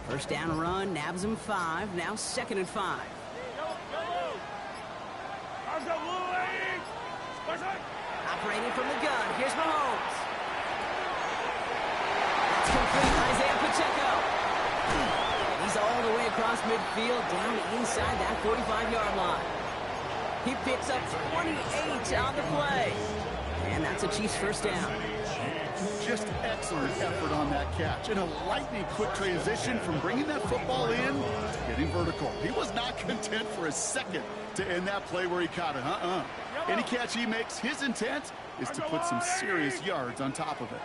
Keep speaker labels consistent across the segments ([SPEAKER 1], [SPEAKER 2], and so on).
[SPEAKER 1] First down run, nabs him 5. Now 2nd and 5. Operating from the gun. Here's Mahomes. That's complete. Isaiah Pacheco. He's all the way across midfield, down inside that 45-yard line. He picks up 28 on the play. And that's a Chiefs first down.
[SPEAKER 2] Just excellent effort on that catch. And a lightning-quick transition from bringing that football in to getting vertical. He was not content for a second to end that play where he caught it. Any catch he makes, his intent is to put some serious yards on top of it.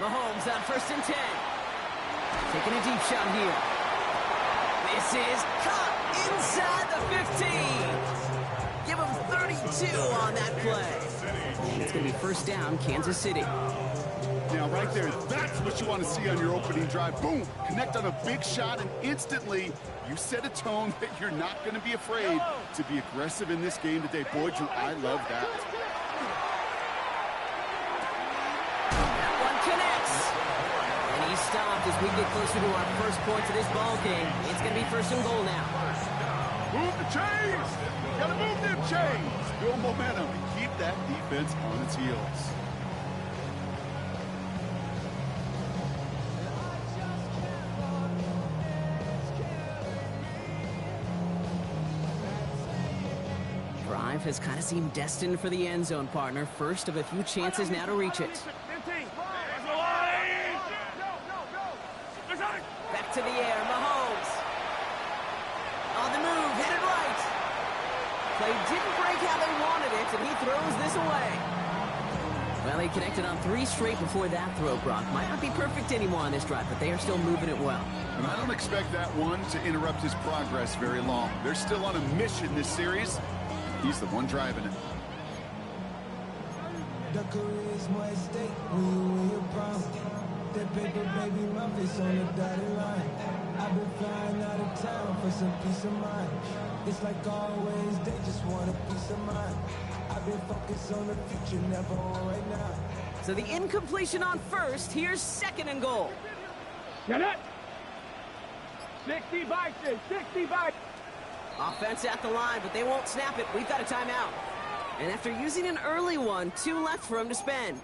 [SPEAKER 1] Mahomes on 1st and 10. Taking a deep shot here. This is caught inside the 15. Give him 32 on that play. And it's going to be first down, Kansas City.
[SPEAKER 2] Now, right there, that's what you want to see on your opening drive. Boom! Connect on a big shot, and instantly you set a tone that you're not going to be afraid to be aggressive in this game today. Boy, Drew, I love that.
[SPEAKER 1] That one connects. And he's stopped as we get closer to our first points of this ball game. It's going to be 1st and goal now.
[SPEAKER 2] Move the chains! Got to move them chains! Build momentum and keep that defense on its heels.
[SPEAKER 1] Drive has kind of seemed destined for the end zone, partner. First of a few chances now to reach it. Back to the air, Mahomes. On the move, headed right. Play didn't break how they wanted it, and he throws this away. Well, he connected on 3 straight before that throw, Brock. Might not be perfect anymore on this drive, but they are still moving it well.
[SPEAKER 2] And I don't expect that one to interrupt his progress very long. They're still on a mission this series. He's the one driving it.
[SPEAKER 3] The career is my estate when you're proud. That paper, baby, my face on the dotted line. I've been flying out of town for some peace of mind. It's like always, they just want a peace of mind. I've been focused on the future, never on right now.
[SPEAKER 1] So the incompletion on 1st. Here's 2nd and goal.
[SPEAKER 4] Get it! 65, 65.
[SPEAKER 1] Offense at the line, but they won't snap it. We've got a timeout. And after using an early one, 2 left for him to spend.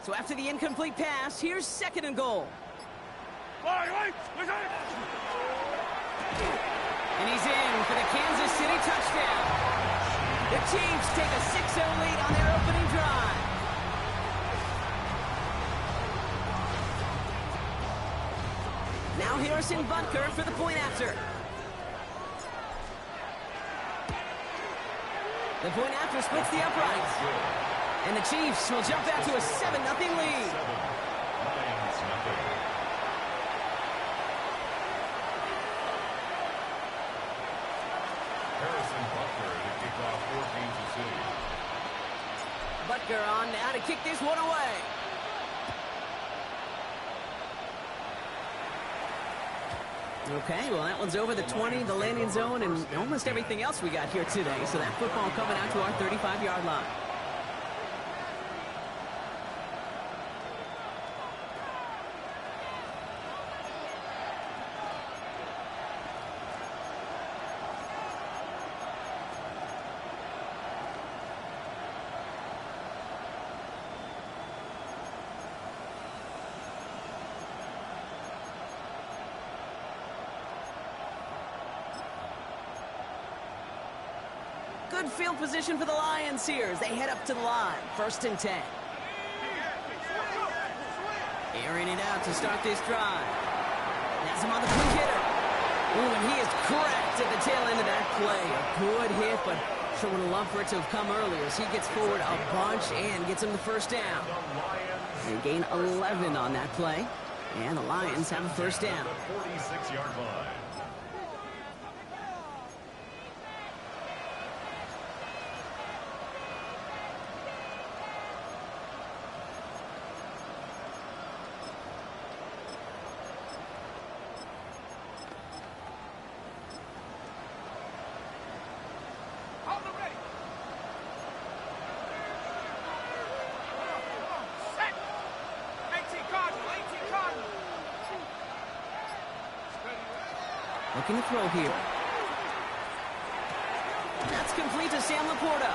[SPEAKER 1] So after the incomplete pass, here's 2nd and goal. And he's in for the Kansas City touchdown. The Chiefs take a 6-0 lead on their opening drive. Now Harrison Butker for the point after. The point after splits the uprights. And the Chiefs will jump back to a 7-0 lead.
[SPEAKER 5] Harrison Butker to kick off for Kansas City.
[SPEAKER 1] Butker on now to kick this one away. Okay, well, that one's over the 20, the landing zone, and almost everything else we got here today. So that football coming out to our 35-yard line. Good field position for the Lions here as they head up to the line. 1st and 10. Airing it out to start this drive. Has him on the quick hitter. Ooh, and he is cracked at the tail end of that play. A good hit, but sure would have loved for it to have come earlier as he gets forward a bunch and gets him the 1st down. They gain 11 on that play, and the Lions have a 1st down.
[SPEAKER 5] 46-yard line.
[SPEAKER 1] Looking to throw here. That's complete to Sam Laporta.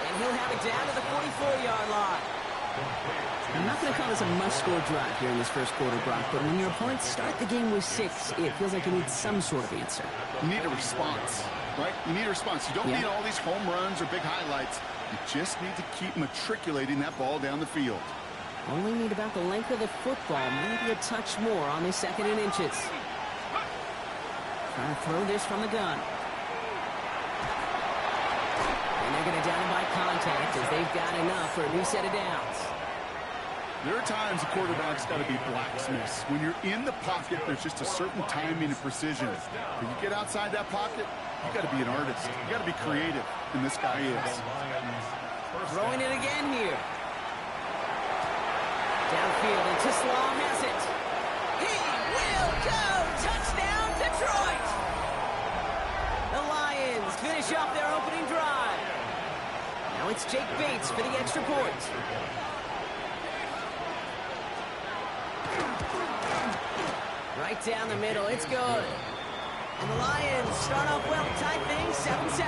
[SPEAKER 1] And he'll have it down to the 44-yard line. I'm not going to call this a must-score drive here in this 1st quarter, Brock, but when your opponents start the game with 6, it feels like you need some sort of answer.
[SPEAKER 2] You need a response, right? You need a response. You don't need all these home runs or big highlights. You just need to keep matriculating that ball down the field.
[SPEAKER 1] Only need about the length of the football, maybe a touch more on this 2nd and inches. Trying to throw this from the gun. And they're going to down him by contact as they've got enough for a new set of downs.
[SPEAKER 2] There are times a quarterback's got to be blacksmiths. When you're in the pocket, there's just a certain timing and precision. When you get outside that pocket, you got to be an artist. You got to be creative, and this guy is.
[SPEAKER 1] Throwing it again here. Downfield, and Tislam has it. He will go! Touchdown, Detroit! The Lions finish off their opening drive. Now it's Jake Bates for the extra point. Right down the middle, it's good. And the Lions start off well, tie things 7-7.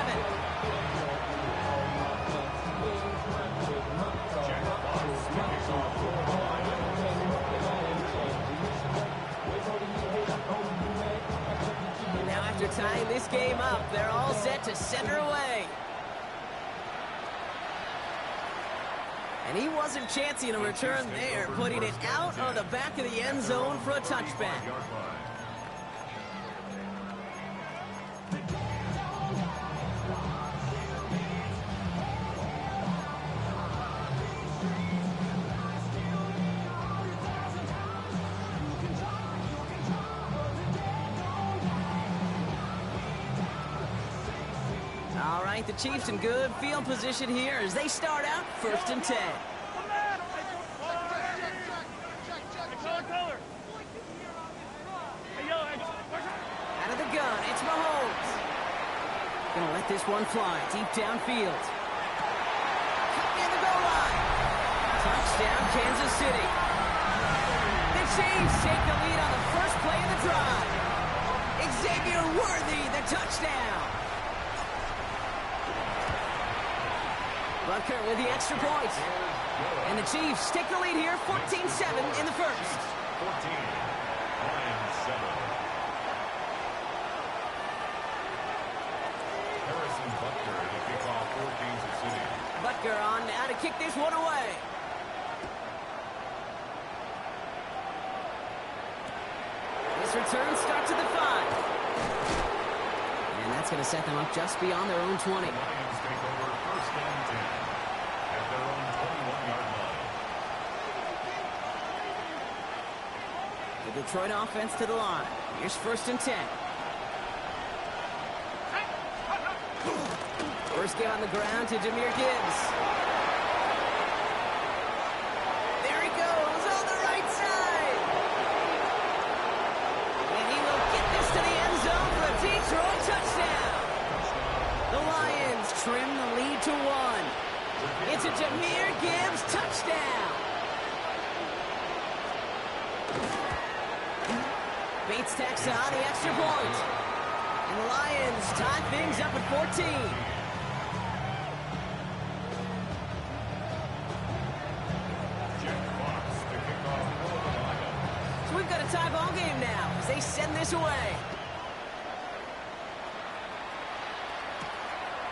[SPEAKER 1] Now after tying this game up, they're all set to center away. And he wasn't chancing a return there, putting it out of the back of the end zone for a touchback. All right, the Chiefs in good field position here as they start out 1st and 10. Out of the gun, it's Mahomes. Gonna let this one fly deep downfield. Cut near the goal line. Touchdown, Kansas City. The Chiefs take the lead on the first play of the drive. Xavier Worthy, the touchdown. Butker with the extra point. And the Chiefs take the lead here, 14-7 in the first.
[SPEAKER 5] 14, Lions 7. Harrison Butker to kick off for Kansas City.
[SPEAKER 1] Butker on now to kick this one away. This return starts at the 5. And that's going to set them up just beyond their own 20.
[SPEAKER 5] Lions take over 1st and 10 at their own 21-yard line.
[SPEAKER 1] The Detroit offense to the line. Here's 1st and 10. First get on the ground to Jahmyr Gibbs. There he goes on the right side. And he will get this to the end zone for a Detroit touchdown. The Lions trim the lead to 1. It's a Jahmyr Gibbs touchdown. Bates tacks on the extra point. And the Lions tie things up at 14. So we've got a tie ball game now as they send this away.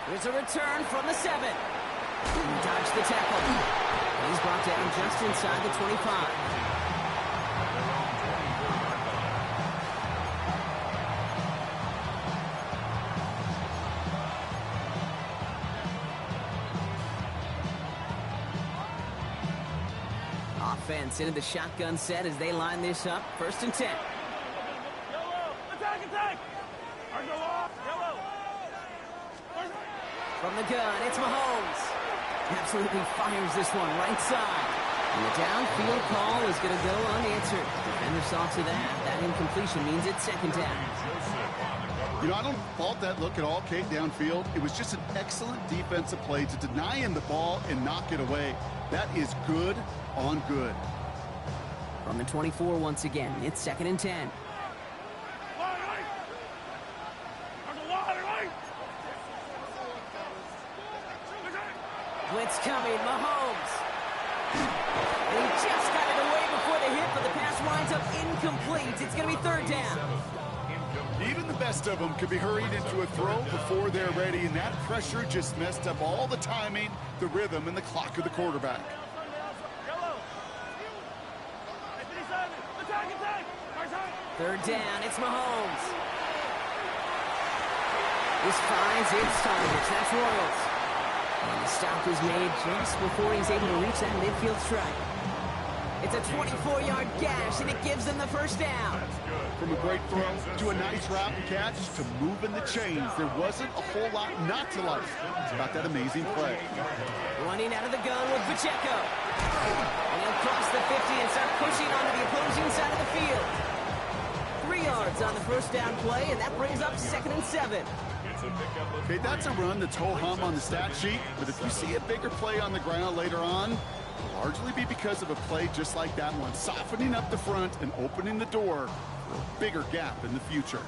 [SPEAKER 1] Here's a return from the 7. He dodged the tackle. He's brought down just inside the 25. Offense into the shotgun set as they line this up. 1st and 10.
[SPEAKER 4] Yellow! Attack, attack! Yellow!
[SPEAKER 1] From the gun, it's Mahomes. Absolutely fires this one right side. And the downfield call is going to go unanswered. Defender saw to that. That incompletion means it's 2nd down.
[SPEAKER 2] You know, I don't fault that look at all, Kate, downfield. It was just an excellent defensive play to deny him the ball and knock it away. That is good on good.
[SPEAKER 1] From the 24 once again, it's 2nd and 10. Blitz coming, Mahomes. And he just got it away before the hit, but the pass winds up incomplete. It's going to be 3rd down.
[SPEAKER 2] Even the best of them could be hurried into a throw before they're ready, and that pressure just messed up all the timing, the rhythm, and the clock of the quarterback.
[SPEAKER 1] 3rd down, it's Mahomes. This finds its targets. That's Royals. And the stop is made just before he's able to reach that midfield strike. It's a 24-yard gash, and it gives them the 1st down.
[SPEAKER 2] From a great throw to a nice route and catch to moving the chains, there wasn't a whole lot not to like about that amazing play.
[SPEAKER 1] Running out of the gun with Pacheco. And he'll cross the 50 and start pushing onto the opposing side of the field. 3 yards on the 1st down play, and that brings up 2nd and 7.
[SPEAKER 2] Okay, that's a run that's ho-hum on the stat sheet, but if you see a bigger play on the ground later on, it'll largely be because of a play just like that one, softening up the front and opening the door for a bigger gap in the future.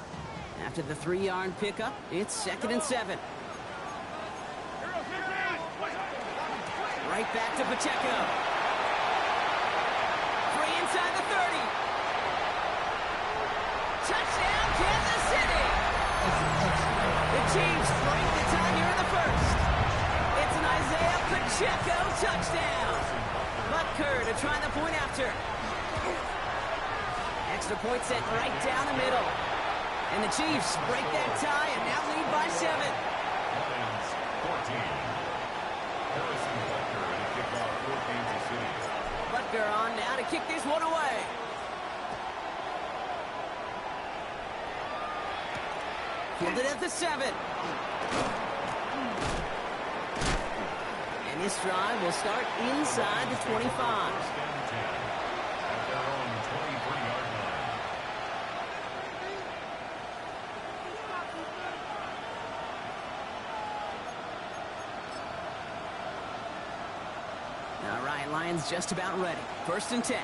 [SPEAKER 1] After the 3-yard pickup, it's 2nd and 7. Right back to Pacheco. Free inside the 30. Touchdown, Kansas City! The Chiefs break the tie here in the 1st. It's an Isaiah Pacheco touchdown. Butker to try the point after. Extra point set right down the middle. And the Chiefs break that tie and now lead by 7. Butker on now to kick this one away. Fielded at the 7. And this drive will start inside the 25. All right, Lions just about ready. 1st and 10.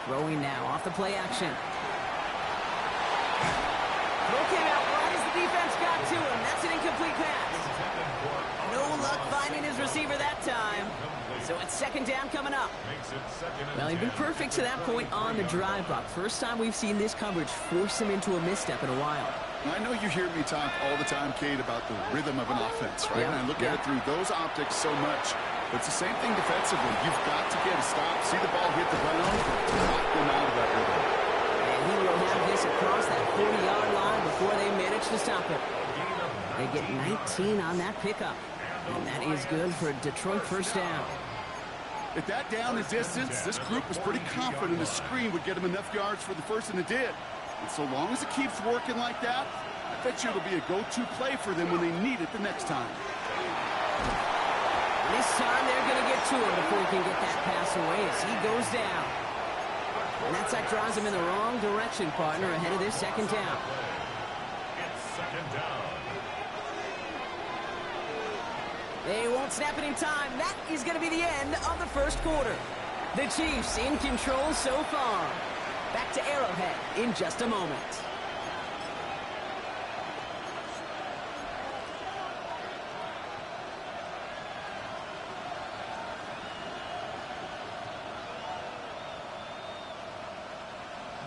[SPEAKER 1] Throwing now off the play action. Throw came out right as the defense got to him. That's an incomplete pass. No luck finding his receiver that time. So it's 2nd down coming up. Well, he'd been perfect to that point on the drive block. First time we've seen this coverage force him into a misstep in a while.
[SPEAKER 2] I know you hear me talk all the time, Kate, about the rhythm of an offense, right?
[SPEAKER 1] Yeah,
[SPEAKER 2] and I look at it through those optics so much. But it's the same thing defensively. You've got to get a stop, see the ball hit the ground, to knock them out of that rhythm.
[SPEAKER 1] And he will have this across that 40-yard line before they manage to stop it. They get 19 on that pickup. And that is good for Detroit 1st down.
[SPEAKER 2] At that down and distance, this group was pretty confident a screen would get them enough yards for the 1st, and it did. And so long as it keeps working like that, I bet you it'll be a go-to play for them when they need it the next time.
[SPEAKER 1] This time they're going to get to him before he can get that pass away as he goes down. And that sack drives him in the wrong direction, partner, ahead of this 2nd down.
[SPEAKER 5] It's 2nd down.
[SPEAKER 1] They won't snap it in time. That is going to be the end of the 1st quarter. The Chiefs in control so far. Back to Arrowhead in just a moment.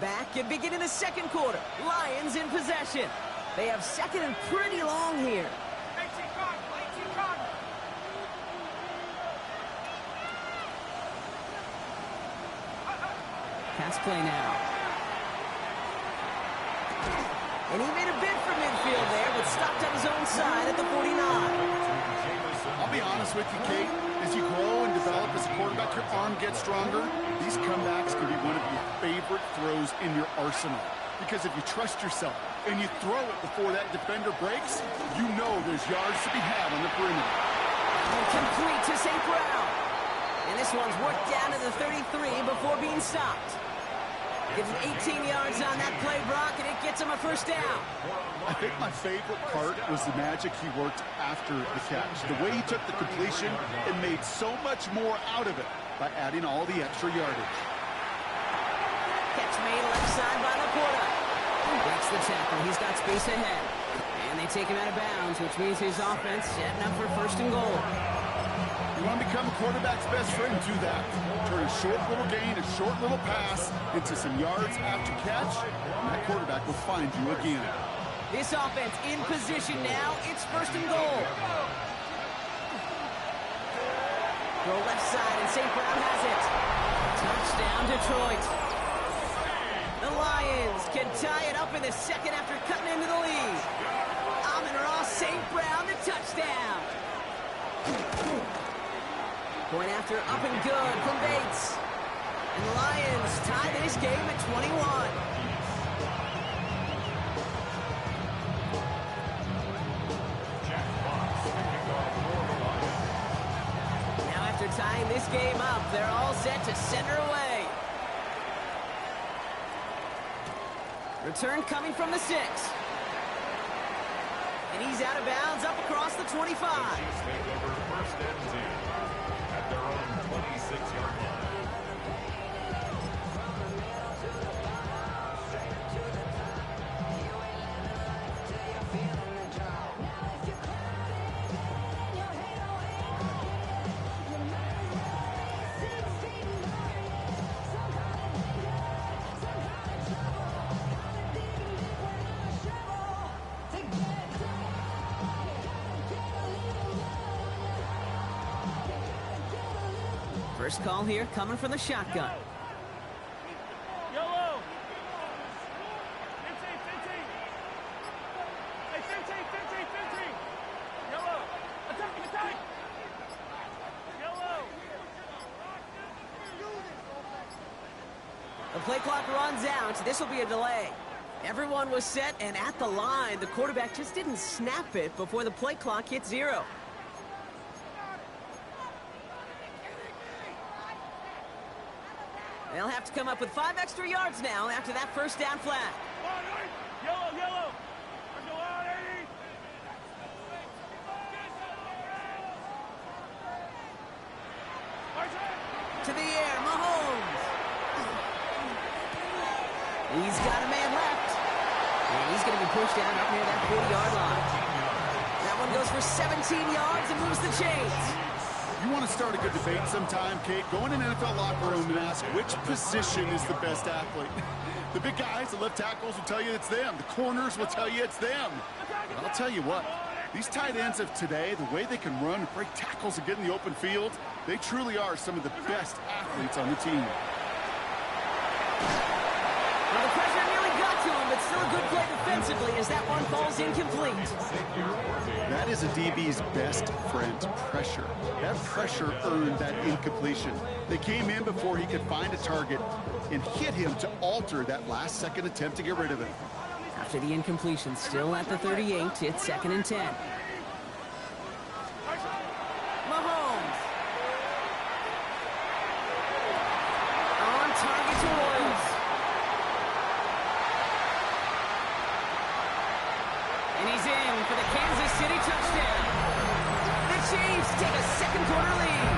[SPEAKER 1] Back and beginning the second quarter. Lions in possession. They have second and pretty long here. Pass play now. And he made a bid for midfield there, but stopped on his own side at the 49.
[SPEAKER 2] I'll be honest with you, Kate. As you grow and develop as a quarterback, your arm gets stronger. These comebacks can be one of your favorite throws in your arsenal. Because if you trust yourself and you throw it before that defender breaks, you know there's yards to be had on the perimeter.
[SPEAKER 1] Complete to St. Brown. And this one's worked down to the 33 before being stopped. Gives him 18 yards on that play, Brock, and it gets him a first down.
[SPEAKER 2] I think my favorite part was the magic he worked after the catch. The way he took the completion and made so much more out of it by adding all the extra yardage.
[SPEAKER 1] Catch made left side by Laporta. Breaks the tackle. He's got space ahead. And they take him out of bounds, which means his offense setting up for first and goal.
[SPEAKER 2] You want to become a quarterback's best friend, do that. Turn a short little gain, a short little pass into some yards after catch, and that quarterback will find you again.
[SPEAKER 1] This offense in position now. It's first and goal. Throw left side, and St. Brown has it. Touchdown, Detroit. The Lions can tie it up in the second after cutting into the lead. Amon-Ra St. Brown to touchdown. Going after up and good from Bates. And the Lions tie this game at 21. Now after tying this game up, they're all set to center away. Return coming from the 6. And he's out of bounds up across the 25.
[SPEAKER 5] Chiefs take over first and 10 at their own 26-yard line.
[SPEAKER 1] First call here coming from the shotgun.
[SPEAKER 4] Yellow. 15, 15. Hey, 15, 15, 15. Yellow. Attack, attack. Yellow.
[SPEAKER 1] The play clock runs out. This will be a delay. Everyone was set and at the line. The quarterback just didn't snap it before the play clock hit 0. They'll have to come up with 5 extra yards now after that first down flag.
[SPEAKER 4] Yellow, yellow.
[SPEAKER 1] To the air, Mahomes. He's got a man left. And he's going to be pushed out up near that 40-yard line. That one goes for 17 yards and moves the chains.
[SPEAKER 2] You want to start a good debate sometime, Kate? Go in an NFL locker room and ask which position is the best athlete. The big guys, the left tackles will tell you it's them. The corners will tell you it's them. But I'll tell you what, these tight ends of today, the way they can run, break tackles, and get in the open field, they truly are some of the best athletes on the team.
[SPEAKER 1] Well, the pressure nearly got to him, but still a good play defensively as that one falls incomplete.
[SPEAKER 2] That is a DB's best friend, pressure. That pressure earned that incompletion. They came in before he could find a target and hit him to alter that last-second attempt to get rid of it.
[SPEAKER 1] After the incompletion, still at the 38, it's 2nd and 10. Mahomes. On target to Royals. And he's in for the Kansas City touchdown. The Chiefs take a second-quarter lead.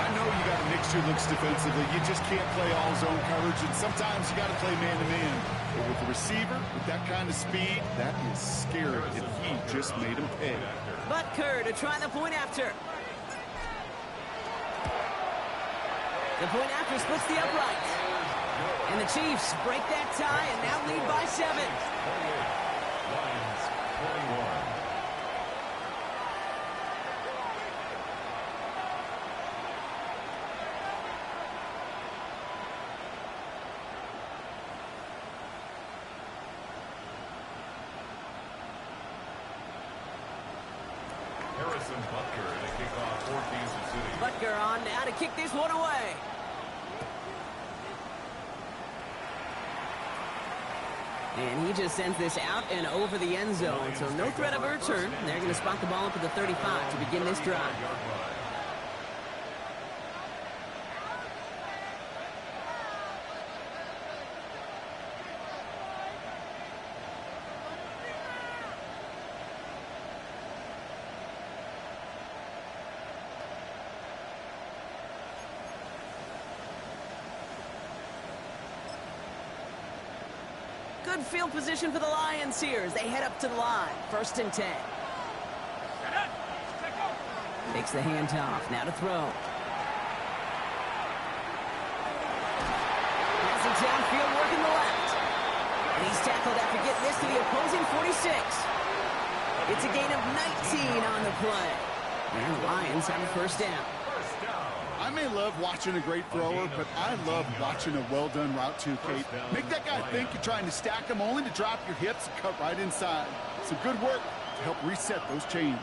[SPEAKER 2] I know you got to mix your looks defensively. You just can't play all zone coverage, and sometimes you got to play man-to-man. But with the receiver, with that kind of speed, that is scary, and he just made him pay.
[SPEAKER 1] Butker to try the point after. The point after splits the uprights. And the Chiefs break that tie and now lead by 7.
[SPEAKER 5] 28. Lions 21. Harrison Butker to kick off for Kansas City.
[SPEAKER 1] Butker on now to kick this one away. And he just sends this out and over the end zone, so no threat of a return. They're going to spot the ball up at the 35 to begin this drive. Good field position for the Lions here as they head up to the line. 1st and 10. Takes the handoff. Now to throw. Passing downfield, working the left. And he's tackled after getting this to the opposing 46. It's a gain of 19 on the play. And the Lions have a 1st down.
[SPEAKER 2] I may love watching a great thrower, but I love watching a well-done route too, Kate. Make that guy think you're trying to stack him only to drop your hips and cut right inside. Some good work to help reset those chains.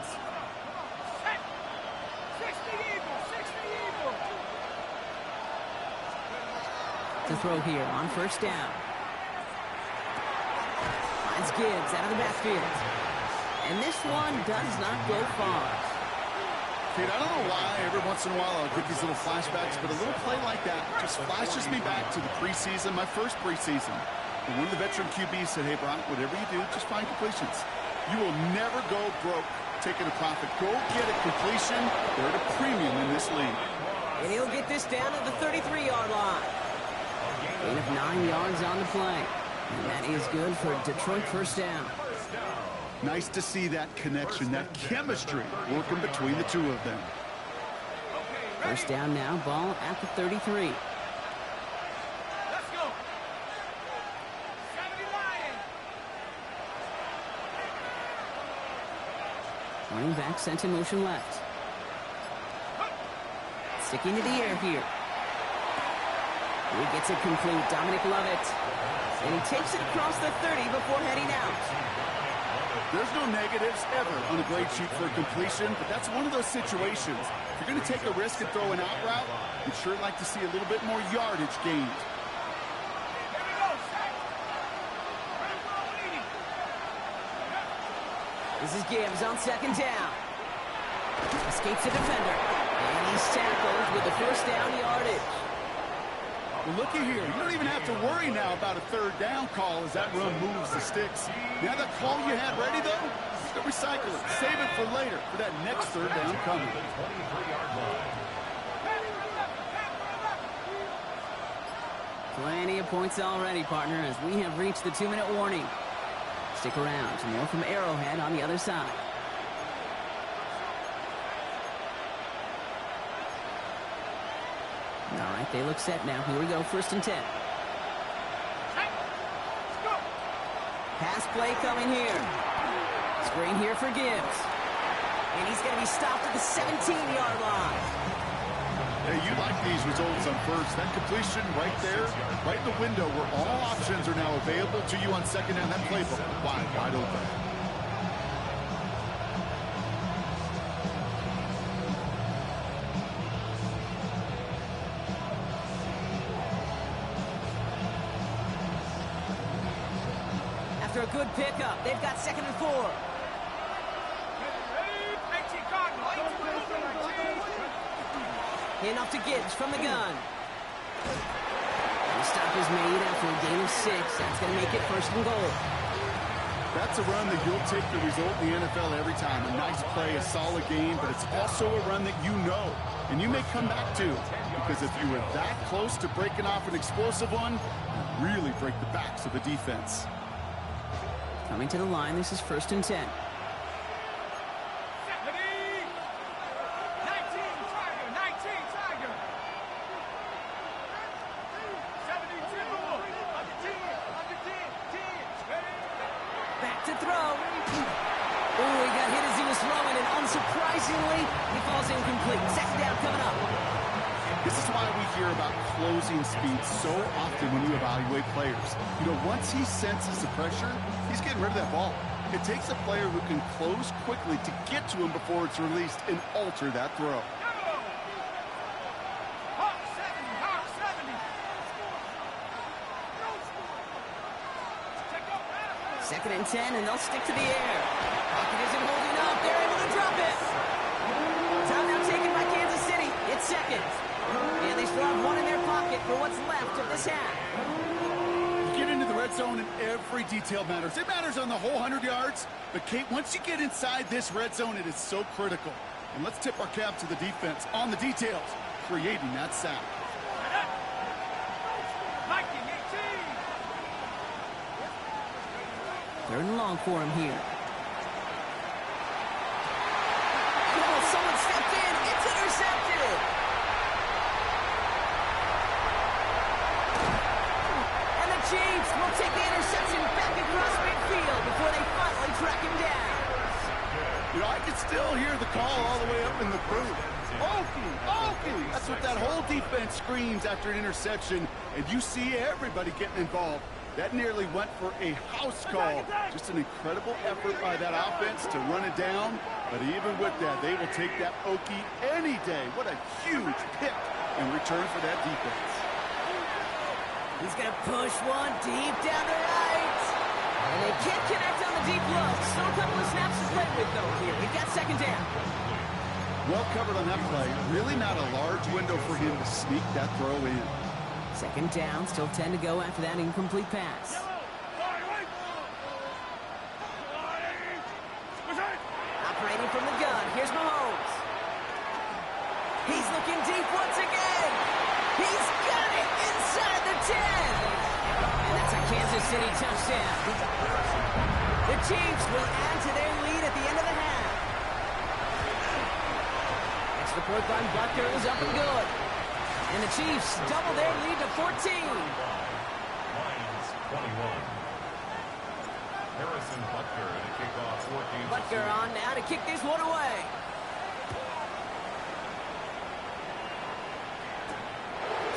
[SPEAKER 4] 60 Eagle.
[SPEAKER 1] To throw here on 1st down. Finds Gibbs out of the backfield. And this one does not go far.
[SPEAKER 2] Kate, I don't know why every once in a while I'll get these little flashbacks, but a little play like that just flashes me back to the preseason, my first preseason. And one of the veteran QBs said, hey, Brock, whatever you do, just find completions. You will never go broke taking a profit. Go get a completion. They're at a premium in this league.
[SPEAKER 1] And he'll get this down at the 33-yard line. Gain of 9 yards on the play. And that is good for Detroit 1st down.
[SPEAKER 2] Nice to see that connection, that chemistry working between the two of them.
[SPEAKER 1] 1st down now, ball at the 33.
[SPEAKER 4] Let's go. 70 Lions.
[SPEAKER 1] Running back sent in motion left. Sticking to the air here. He gets it complete. Dominic Lovett. And he takes it across the 30 before heading out.
[SPEAKER 2] There's no negatives ever on a grade sheet for a completion, but that's one of those situations. If you're going to take a risk and throw an out route, you'd sure like to see a little bit more yardage gained.
[SPEAKER 4] Here we go, set.
[SPEAKER 1] This is Gibbs on 2nd down. Escapes the defender. And he's tackled with the 1st down yardage.
[SPEAKER 2] Well, looky here. You don't even have to worry now about a 3rd down call as that run moves the sticks. You have that call you had ready, though? You can recycle it. Save it for later for that next 3rd down coming.
[SPEAKER 1] Plenty of points already, partner, as we have reached the 2-minute warning. Stick around. More from Arrowhead on the other side. All right, they look set now. Here we go, 1st and 10. Pass play coming here. Screen here for Gibbs. And he's going to be stopped at the 17-yard line.
[SPEAKER 2] Hey, you like these results on 1st. That completion right there, right in the window where all options are now available to you on 2nd down. That playbook wide open.
[SPEAKER 1] After a good pickup, they've got 2nd and 4. Hand off to Gibbs from the gun. The stop is made after a gain of 6. That's going to make it 1st and goal.
[SPEAKER 2] That's a run that you'll take the result in the NFL every time. A nice play, a solid game, but it's also a run that you know, and you may come back to, because if you were that close to breaking off an explosive one, you really break the backs of the defense.
[SPEAKER 1] Coming to the line, this is 1st and 10. throwing, and unsurprisingly, he falls incomplete. Second down coming up.
[SPEAKER 2] This is why we hear about closing speed so often when you evaluate players. You know, once he senses the pressure, he's getting rid of that ball. It takes a player who can close quickly to get to him before it's released and alter that throw.
[SPEAKER 1] Second and 10, and they'll stick to the air. Pocket isn't holding up. They're able to drop it. Timeout taken by Kansas City. It's second. And they still have one in their pocket for what's left of this half.
[SPEAKER 2] You get into the red zone and every detail matters. It matters on the whole 100 yards. But, Kate, once you get inside this red zone, it is so critical. And let's tip our cap to the defense on the details, creating that sack.
[SPEAKER 1] Third and long for him here. Oh, someone stepped in. It's intercepted. And the Chiefs will take the interception back across midfield before they finally track him down.
[SPEAKER 2] You know, I can still hear the call all the way up in the booth. Okie, Okie! That's what that whole defense screams after an interception, and you see everybody getting involved. That nearly went for a house call. Just an incredible effort by that offense to run it down. But even with that, they will take that Okie any day. What a huge pick in return for that defense.
[SPEAKER 1] He's going to push one deep down the right. And they can't connect on the deep look. Still a couple of snaps to play with, though, here. We've got second down.
[SPEAKER 2] Well covered on that play. Really not a large window for him to sneak that throw in.
[SPEAKER 1] Second down, still 10 to go after that incomplete pass. Operating from the gun, here's Mahomes. He's looking deep once again. He's got it inside the 10. And that's a Kansas City touchdown. The Chiefs will add to their lead at the end of the half. Extra point by Butker is up and good. And the Chiefs double their lead to 14.
[SPEAKER 5] Lions 21. Harrison Butker to kick off 14.
[SPEAKER 1] Butker on now to kick this one away.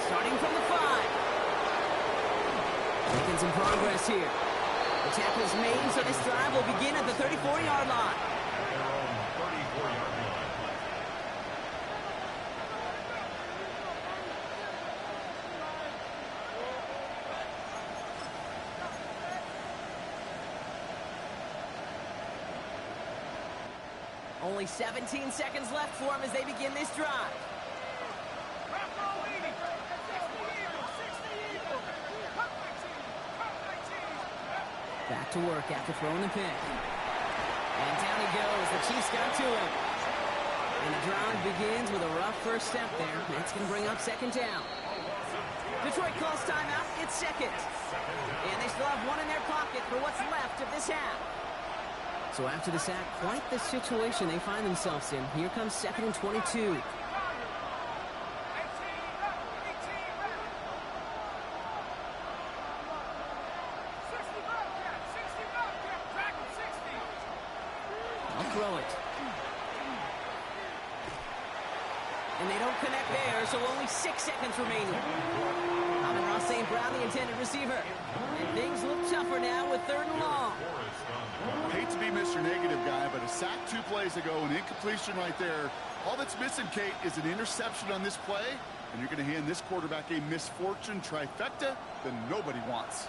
[SPEAKER 1] Starting from the 5. Making some progress here. The tackle's made, so this drive will begin at the 34-yard line.
[SPEAKER 5] At their own 34-yard line.
[SPEAKER 1] Only 17 seconds left for him as they begin this drive. Back to work after throwing the pick. And down he goes. The Chiefs got to him. And the drive begins with a rough first step there. That's going to bring up second down. Detroit calls timeout. It's second. And they still have one in their pocket for what's left of this half. So after the sack, quite the situation they find themselves in. Here comes second and 22. I'll throw it. And they don't connect there, so only 6 seconds remaining. Amon-Ra St. Brown, the intended receiver. And things look tougher now with third and long.
[SPEAKER 2] Hate to be Mr. Negative guy, but a sack 2 plays ago, an incompletion right there. All that's missing, Kate, is an interception on this play, and you're going to hand this quarterback a misfortune trifecta that nobody wants.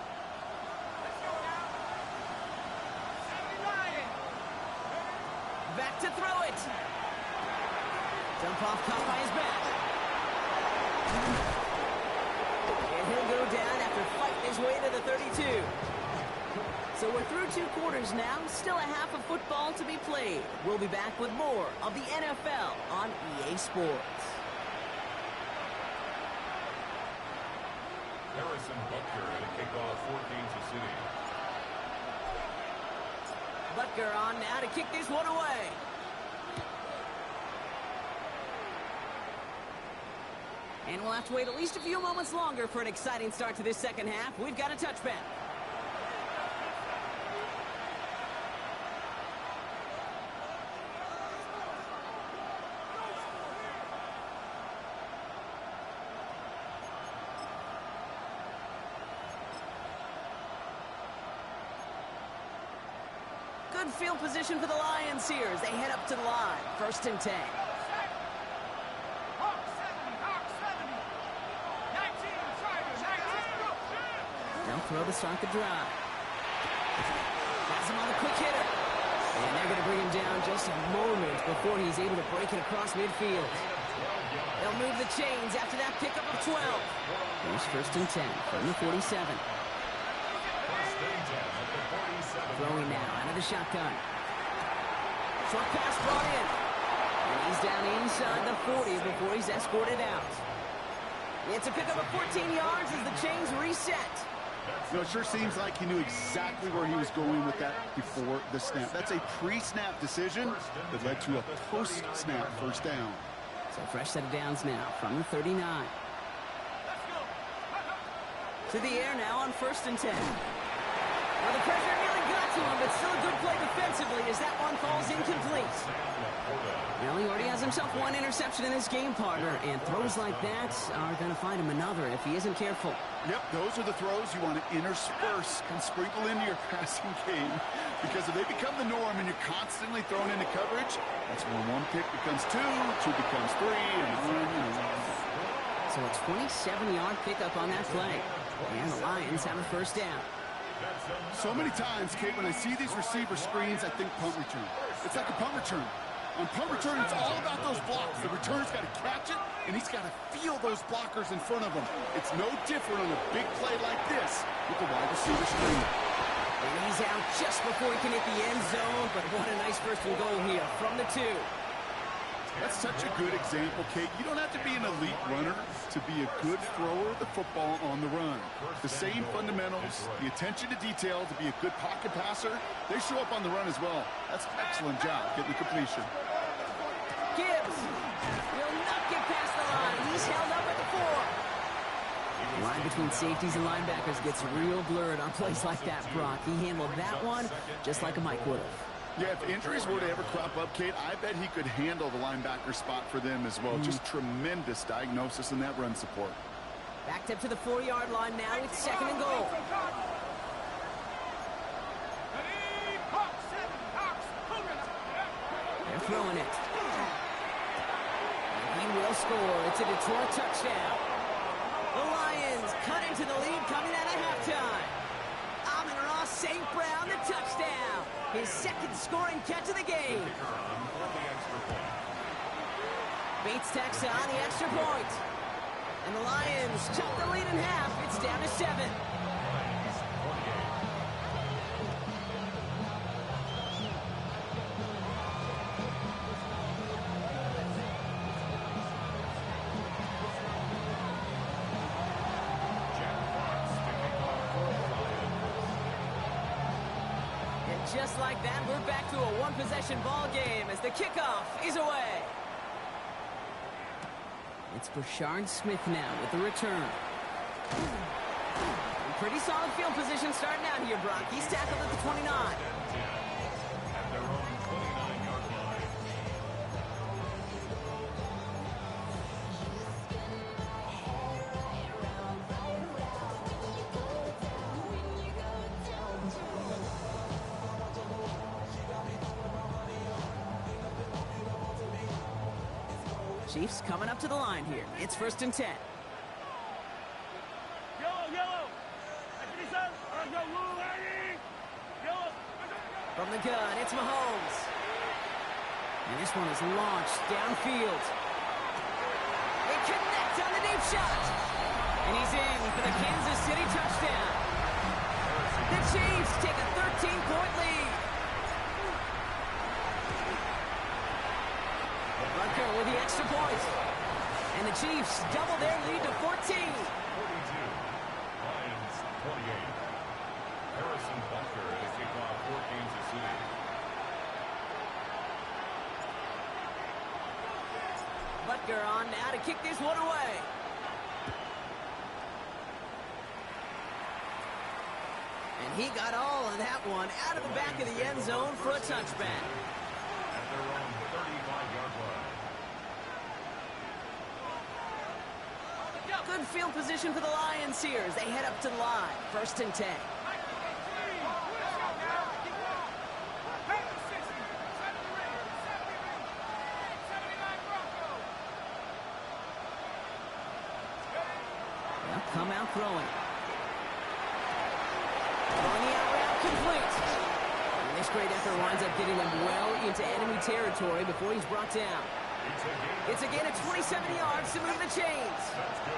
[SPEAKER 1] Back to throw it. Jump off caught by his back. And he'll go down after fighting his way to the 32. So we're through 2 quarters now. Still a half of football to be played. We'll be back with more of the NFL on EA Sports.
[SPEAKER 5] Harrison Butker to kick off 14 City.
[SPEAKER 1] Butker on now to kick this one away. And we'll have to wait at least a few moments longer for an exciting start to this second half. We've got a touchback. Good field position for the Lions here as they head up to the line. 1st and 10. They'll throw to start the drive. Has him on the quick hitter. And they're going to bring him down just a moment before he's able to break it across midfield. They'll move the chains after that pickup of 12. Here's 1st and 10 from the 47. Throwing now out of the shotgun. Short pass brought in. And he's down inside the 40 before he's escorted out. It's a pickup of 14 yards as the chains reset.
[SPEAKER 2] You know, it sure seems like he knew exactly where he was going with that before the snap. That's a pre-snap decision that led to a post-snap 1st down.
[SPEAKER 1] So fresh set of downs now from the 39. To the air now on 1st and 10. Well, the pressure nearly got to him, but still a good play defensively as that one falls incomplete. Well, he already has himself one interception in this game, partner, and throws like that are going to find him another if he isn't careful.
[SPEAKER 2] Yep, those are the throws you want to intersperse and sprinkle into your passing game, because if they become the norm and you're constantly thrown into coverage, that's when one pick becomes two becomes three, and one.
[SPEAKER 1] So a 27-yard pickup on that play, and the Lions have a 1st down.
[SPEAKER 2] So many times, Kate, when I see these receiver screens, I think punt return. It's like a punt return. On punt return, it's all about those blocks. The returner's got to catch it, and he's got to feel those blockers in front of him. It's no different on a big play like this with the wide receiver screen.
[SPEAKER 1] And he's out just before he can hit the end zone, but what a nice 1st and goal here from the 2.
[SPEAKER 2] That's such a good example, Kate. You don't have to be an elite runner to be a good thrower of the football on the run. The same fundamentals, the attention to detail to be a good pocket passer, they show up on the run as well. That's an excellent job getting the completion.
[SPEAKER 1] Gibbs will not get past the line. He's held up at the 4. The line between safeties and linebackers gets real blurred on plays like that, Brock. He handled that one just like a Mike would have.
[SPEAKER 2] Yeah, if injuries were to ever crop up, Kate, I bet he could handle the linebacker spot for them as well. Just tremendous diagnosis in that run support.
[SPEAKER 1] Backed up to the 4-yard line now with 2nd and goal. They're throwing it. And he will score. It's a Detroit touchdown. The Lions cut into the lead coming out of halftime. Amon-Ra St. Brown, the touchdown. His 2nd scoring catch of the game. Bates tacks on the extra point. And the Lions chop the lead in half. It's down to 7. Just like that, we're back to a one-possession ball game as the kickoff is away. It's Brashard Smith now with the return. Pretty solid field position starting out here, Brock. He's tackled at the 29.
[SPEAKER 5] At their own 29-yard line.
[SPEAKER 1] Chiefs coming up to the line here. It's 1st and 10. From the gun, it's Mahomes. And this one is launched downfield. They connect on the deep shot. And he's in for the Kansas City touchdown. The Chiefs take a 13-point lead. Butker with the extra point. And the Chiefs double their lead to 14.
[SPEAKER 5] 42. Lions 28. Harrison Butker to kick off for Kansas City.
[SPEAKER 1] Butker on now to kick this one away. And he got all of that one out of the back of the end zone for a touchback.
[SPEAKER 5] At their own 35-yard line.
[SPEAKER 1] Good field position for the Lions here as they head up to the line. 1st and 10. now throwing. Throwing the out route complete. And this great effort winds up getting him well into enemy territory before he's brought down. It's a gain of 27 yards to move the chains.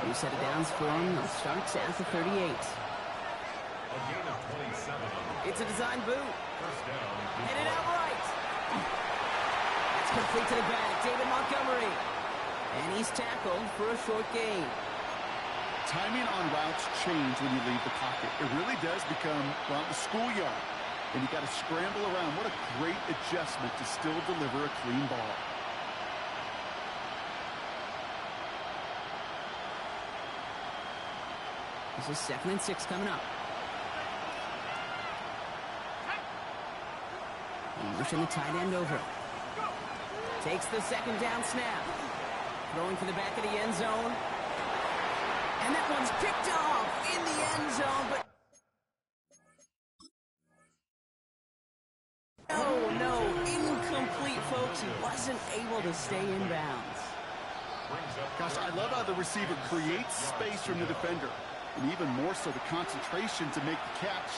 [SPEAKER 1] New set of downs for him. Starts at the 38.
[SPEAKER 5] A gain of 27.
[SPEAKER 1] It's a design boot.
[SPEAKER 5] First down.
[SPEAKER 1] Headed out right. It's complete to the back. David Montgomery. And he's tackled for a short gain.
[SPEAKER 2] Timing on routes change when you leave the pocket. It really does become, well, the schoolyard. And you got to scramble around. What a great adjustment to still deliver a clean ball.
[SPEAKER 1] This is 2nd and 6 coming up. Motion the tight end over. Takes the second down snap. Throwing for the back of the end zone. And that one's picked off in the end zone, but no, incomplete, folks. He wasn't able to stay in bounds.
[SPEAKER 2] Gosh, I love how the receiver creates space from the defender, and even more so the concentration to make the catch.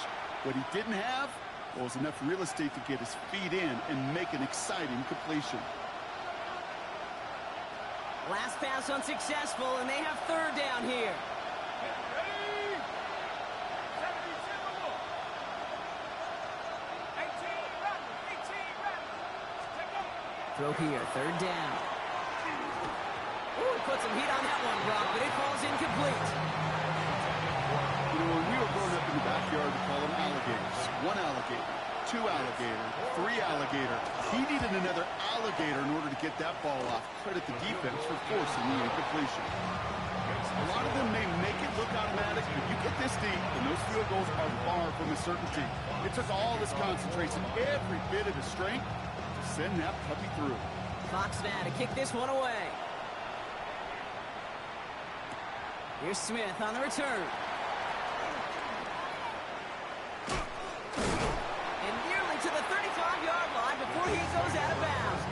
[SPEAKER 2] What he didn't have was enough real estate to get his feet in and make an exciting completion.
[SPEAKER 1] Last pass unsuccessful, and they have third down here.
[SPEAKER 4] Ready? 72. 18 rattle. 18 rattle. Take up.
[SPEAKER 1] Throw here, third down. Ooh, he put some heat on that one, Brock, but it falls incomplete.
[SPEAKER 2] You know, when we were growing up in the backyard, we call them alligators. One alligator, two alligator, three alligator. He needed another alligator in order to get that ball off. Credit the defense for forcing the incompletion. A lot of them may make it look automatic, but you get this deep, and those field goals are far from a certainty. It took all this concentration, every bit of his strength, to send that puppy through.
[SPEAKER 1] Fox now to kick this one away. Here's Smith on the return. And nearly to the 35-yard line before he goes out of bounds.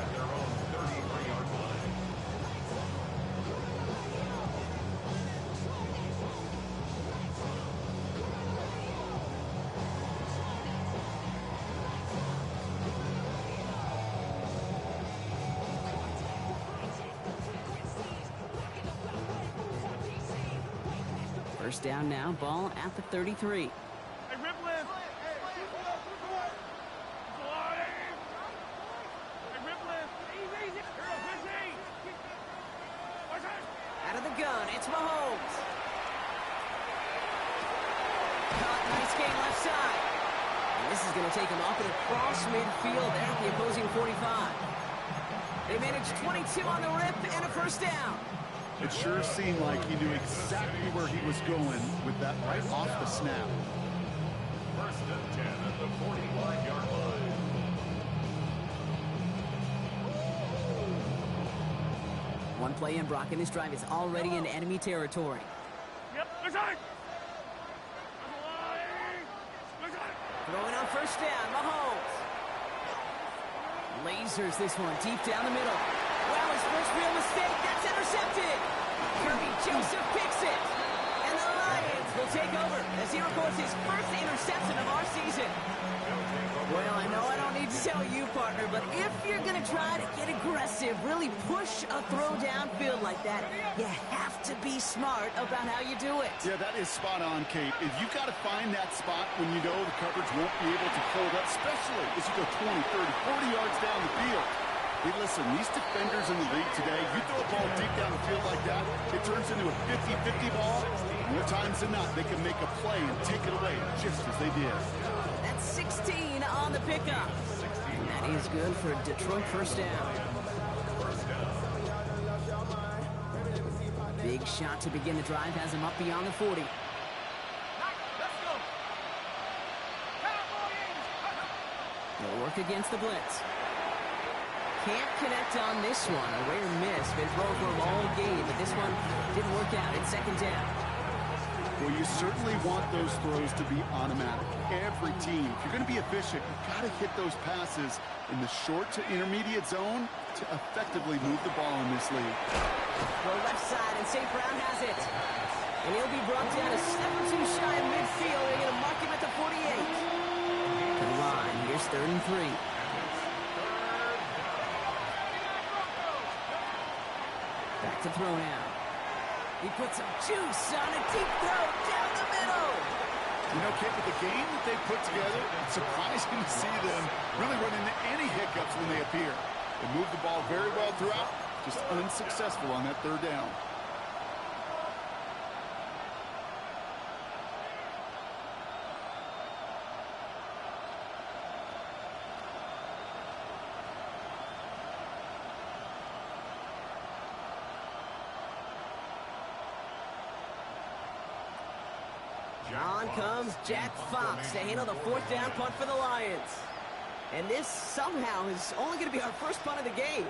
[SPEAKER 5] At their own 33-yard line.
[SPEAKER 1] First down now, ball at the 33.
[SPEAKER 4] Hey, Ripley.
[SPEAKER 1] Out of the gun, it's Mahomes. Caught, nice gain left side. And this is going to take him off and across midfield there at the opposing 45. They managed 22 on the rip and a first down.
[SPEAKER 2] It sure seemed like he knew exactly where he was going with that right off the snap.
[SPEAKER 5] First and 10 at the 45-yard line.
[SPEAKER 1] One play in, Brock, and this drive is already in enemy territory.
[SPEAKER 4] Yep, good side.
[SPEAKER 1] Throwing on first down, Mahomes. Lasers this one deep down the middle. Well, his first real mistake, that's intercepted. Kirby Joseph picks it. And the Lions will take over as he records his first interception of our season. Well, I know I don't need to tell you, partner, but if you're going to try to get aggressive, really push a throw downfield like that, you have to be smart about how you do it.
[SPEAKER 2] Yeah, that is spot on, Kate. If you've got to find that spot when you know the coverage won't be able to hold up, especially as you go 20, 30, 40 yards down the field. Hey, listen, these defenders in the league today, you throw a ball deep down the field like that, it turns into a 50-50 ball. More times than not, they can make a play and take it away just as they did.
[SPEAKER 1] That's 16 on the pickup. And that is good for a Detroit first down. Big shot to begin the drive has him up beyond the 40.
[SPEAKER 4] Let's go.
[SPEAKER 1] They'll work against the blitz. Can't connect on this one. A rare miss. Been throwing for him all game, but this one didn't work out. It's second down.
[SPEAKER 2] Well, you certainly want those throws to be automatic. Every team, if you're going to be efficient, you've got to hit those passes in the short to intermediate zone to effectively move the ball in this league.
[SPEAKER 1] Go left side, and St. Brown has it. And he'll be brought down a step or two shy of midfield. They're going to mark him at the 48. To the line. Here's 3rd and 3. Back to throw now. He puts some juice on a deep throw down the middle.
[SPEAKER 2] You know, Kate, with the game that they put together, it's surprising to see them really run into any hiccups when they appear. They move the ball very well throughout, just unsuccessful on that 3rd down.
[SPEAKER 1] On comes Jack Fox to handle the 4th down punt for the Lions. And this somehow is only going to be our first punt of the game.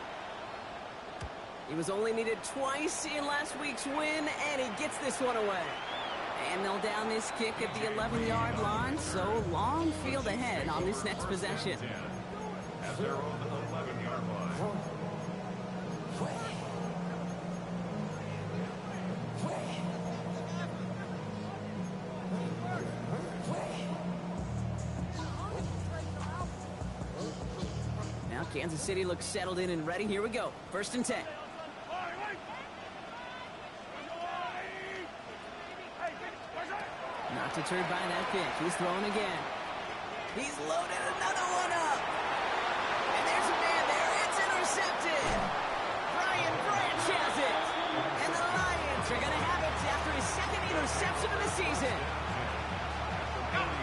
[SPEAKER 1] He was only needed twice in last week's win, and he gets this one away. And they'll down this kick at the 11-yard line, so long field ahead on this next possession.
[SPEAKER 5] At their own 11-yard line.
[SPEAKER 1] Now Kansas City looks settled in and ready. Here we go. 1st and 10. Not deterred by that pick. He's throwing again. He's loaded another one up. And there's a man there. It's intercepted. Brian Branch has it. And the Lions are going to have it after his 2nd interception of the season.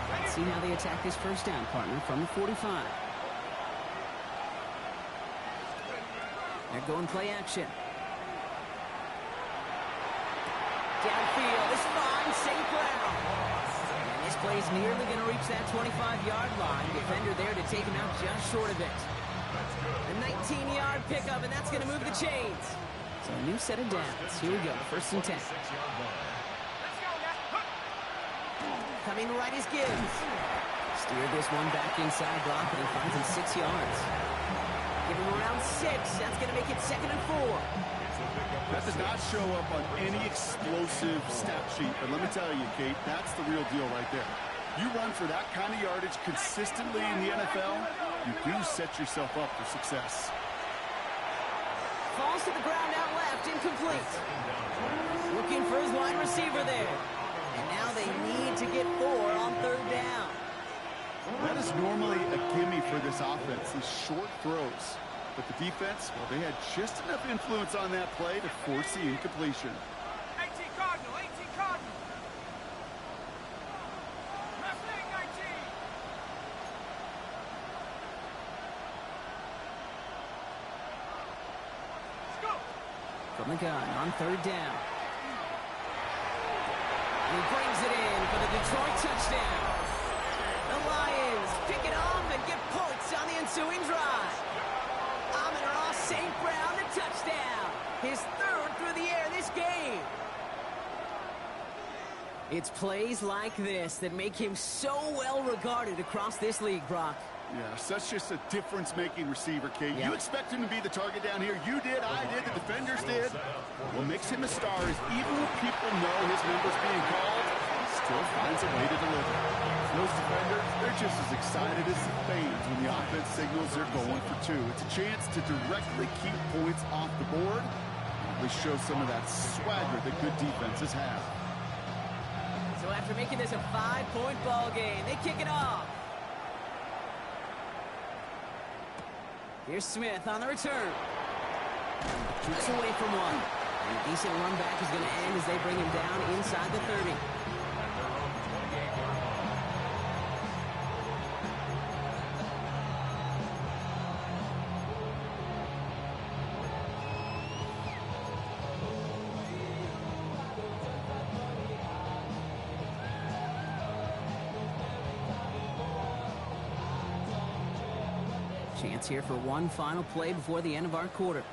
[SPEAKER 1] Let's see how they attack this 1st down, partner, from the 45. They're going play action. Downfield is fine. St. Brown. And this play is nearly going to reach that 25-yard line. Defender there to take him out just short of it. A 19-yard pickup, and that's going to move the chains. So a new set of downs. Here we go. 1st and 10. Coming right is Gibbs. Steered this one back inside Brock, and he finds him 6 yards. Give him around 6. That's going to make it 2nd and 4.
[SPEAKER 2] That does not show up on any explosive stat sheet, but let me tell you, Kate, that's the real deal right there. You run for that kind of yardage consistently in the NFL, you do set yourself up for success.
[SPEAKER 1] Falls to the ground out left, incomplete. Looking for his wide receiver there. And now they need to get 4 on 3rd down.
[SPEAKER 2] That is normally a gimme for this offense, these short throws. But the defense, well, they had just enough influence on that play to force the incompletion.
[SPEAKER 4] 18 Cardinal, 18 Cardinal. Left leg 19. Let's go.
[SPEAKER 1] From the gun on 3rd down. And he brings it in for the Detroit touchdown. The Lions pick it off and get points on the ensuing drive. Amon-Ra St. Brown, the touchdown. His 3rd through the air this game. It's plays like this that make him so well regarded across this league, Brock.
[SPEAKER 2] Yeah, such just a difference-making receiver, Kate.
[SPEAKER 1] Yeah.
[SPEAKER 2] You expect him to be the target down here. You did, I did, the defenders did. What makes him a star is even when people know his number's being called, he still finds a way to deliver. Those defenders, they're just as excited as the fans when the offense signals they're going for 2. It's a chance to directly keep points off the board. They show some of that swagger that good defenses have.
[SPEAKER 1] So after making this a 5-point ball game, they kick it off. Here's Smith on the return. Keeps away from one. And a decent run back is going to end as they bring him down inside the 30. Chance here for one final play before the end of our quarter.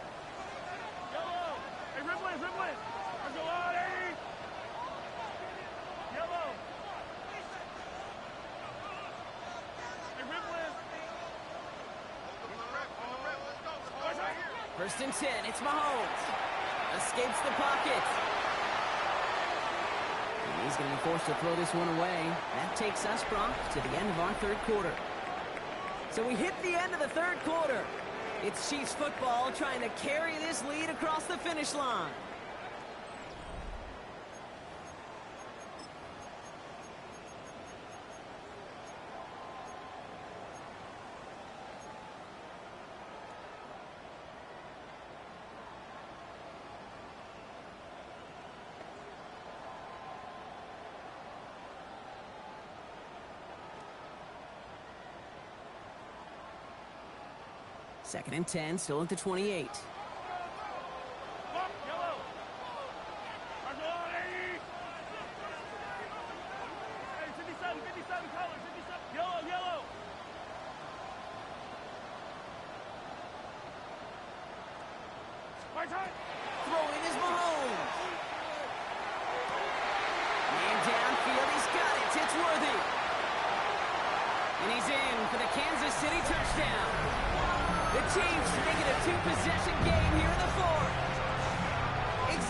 [SPEAKER 4] Yellow. Hey, Ripley, Ripley. Let's go on, hey. Yellow. Hey, Ripley.
[SPEAKER 1] First and 10, it's Mahomes. Escapes the pocket. And he's going to be forced to throw this one away. That takes us, Brock, to the end of our third quarter. So we hit the end of the third quarter. It's Chiefs football trying to carry this lead across the finish line. Second and 10, still at the 28. Throwing is Mahomes. Man downfield, he's got it. It's worthy. And he's in for the Kansas City touchdown. The Chiefs make it a two-possession game here in the fourth.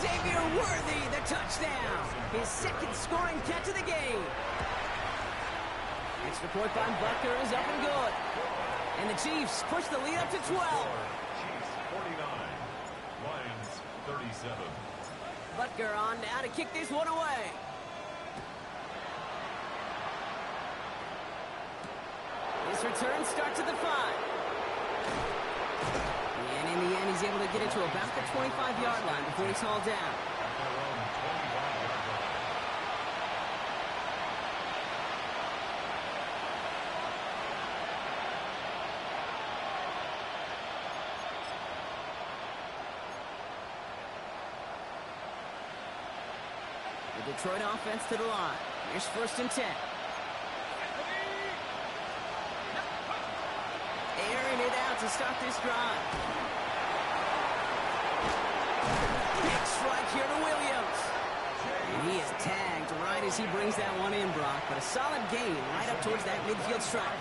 [SPEAKER 1] Xavier Worthy, the touchdown. His second scoring catch of the game. Extra point by Butker is up and good. And the Chiefs push the lead up to 12.
[SPEAKER 5] Chiefs 49, Lions 37.
[SPEAKER 1] Butker on now to kick this one away. This return starts at the 5. And in the end, he's able to get it to about the 25-yard line before he's hauled down. The Detroit offense to the line. Here's first and 10. Airing it out to start this drive. Big strike here to Williams. And he is tagged right as he brings that one in, Brock. But a solid gain right up towards that midfield stripe.